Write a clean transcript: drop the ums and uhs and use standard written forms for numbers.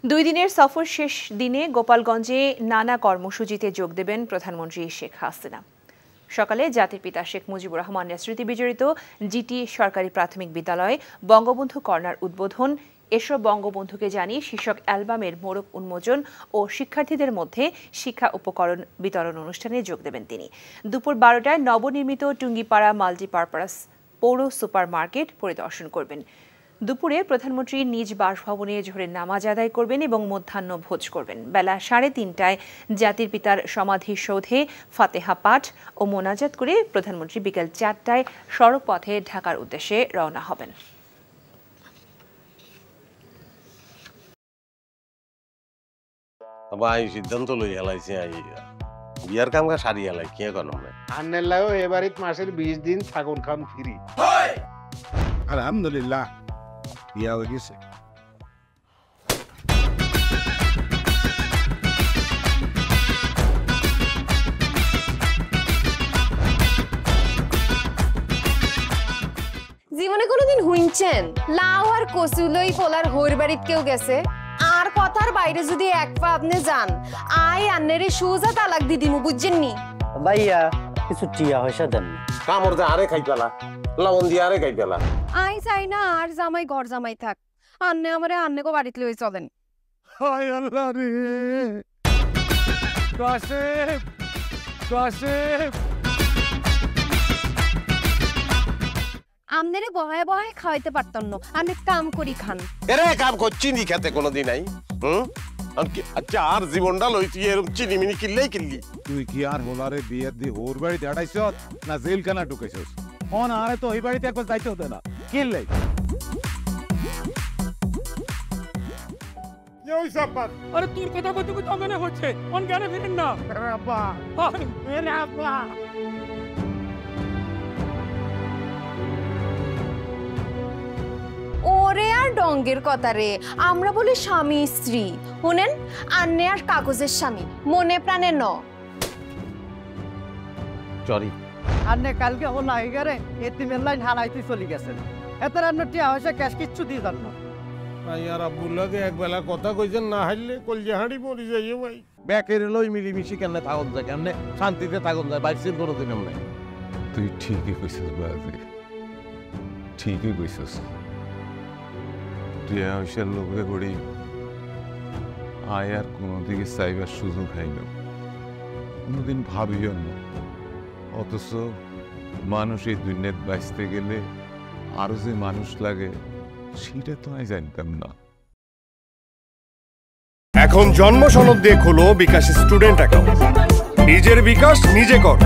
দুই দিনের সফর শেষ দিনে গোপালগঞ্জে নানা কর্মসূচিতে যোগ দেবেন প্রধানমন্ত্রী শেখ হাসিনা। সকালে জাতির পিতা শেখ মুজিবুর রহমানের স্মৃতি বিজড়িত জিটি সরকারি প্রাথমিক বিদ্যালয়ে বঙ্গবন্ধু কর্নার উদ্বোধন, এসব বঙ্গবন্ধুকে জানিয়ে শীর্ষক অ্যালবামের মোড়ক উন্মোচন ও শিক্ষার্থীদের মধ্যে শিক্ষা উপকরণ বিতরণ অনুষ্ঠানে যোগ দেবেন তিনি। দুপুর 12টায় নবনির্মিত টুঙ্গিপাড়া মাল্টিপারপাস পৌর সুপার মার্কেট পরিদর্শন করবেন। দুপুরে প্রধানমন্ত্রী নিজ বাসভবনে জোহরের নামাজ আদায় করবেন এবং মধ্যাহ্ন ভোজ করবেন। বেলা 3:30টায় জাতির পিতার সমাধিসৌধে ফাতেহা পাঠ ও মোনাজাত করে প্রধানমন্ত্রী বিকেল 4টায় সড়ক পথে ঢাকার উদ্দেশ্যে রওনা হবেন। সিদ্ধান্ত লই হেলাইছি বিয়ার কাম সারি হেলাই কি এখন আন্নেলাও এবারিত মাসের 20 দিন ছাগল খান ফ্রি। আলহামদুলিল্লাহ বিয়া হয়ে গেছে। জীবনে কোনোদিন হুইনছেন লাউ আর কচু লই পোলার হইর বাড়িত কেউ গেছে? আর কথার বাইরে যদি এক পা আপনি যান আই আন্নেরে সুজা তালাক দি দিমু, বুঝছেন নি? ভাইয়া কিছু টিয়া পয়সা দেন। কামড় দে আরে খাই পেলা, লবণ দিয়ে আরে খাই পেলা। আই চাই না আর জামাই ঘর জামাই থাক, আন্নে আমারে আন্নেকো বাড়িতে লই চলেন। হায় আল্লাহ রে, কাশেম কাশেম আমনেরে বহায় বহায় খাওয়াইতে পারতাম না, আন্নে কাম করি খান। এরে কাম করছি নি খেতে কোনোদিন নাই। আচ্ছা আর জীবনটা লইছি এরকম চিনি মিনি কিনলেই কিনলি। তুই কি আর হোলারে বিয়ের দি ওর বাড়িতে আড়াইছ না জেলখানা ঢুকেছিস? ফোন আরে তো ওই বাড়িতে একবার যাইতে হতে না, কিনলে আরে তোর কথা বলতে বলতে অজ্ঞানে হচ্ছে, অজ্ঞানে ফিরেন না। আব্বা মেরে আব্বা। ওরে আর ডঙ্গের কথা রে, আমরা বলি স্বামী স্ত্রী, শুনেন আন্নে আর কাগজের স্বামী, মনে প্রাণে ন। সরি আন্নে কালকে ও নাইগারে এতিমের লাইন হারাইতে চলে গেছেন। এত রান্না টিয়া পয়সা ক্যাশ কিচ্ছু দিয়ে দেন না। ভাই আর আব্বুল্লাহকে একবেলা কথা কইছেন, না হারলে কলজা হাঁড়ি পড়ে যাইও ভাই। ব্যাকের লই মিলিমিশি কেমনে থাকুন যায়, কেমনে শান্তিতে থাকুন যায়, বাইসিন কোনো দিন এমনি। তুই ঠিকই কইছিস বাজে, ঠিকই কইছিস। টিয়া পয়সার লোভে পড়ি আয় আর কোনো দিকে চাইবার সুযোগ হইল, কোনোদিন ভাবিও না। অথচ মানুষ এই দুনিয়াত বাঁচতে গেলে আরো যে মানুষ লাগে সেটা তো আমি জানতাম না। এখন জন্ম সনদ দিয়ে খোলো বিকাশ স্টুডেন্ট অ্যাকাউন্ট। নিজের বিকাশ নিজে কর।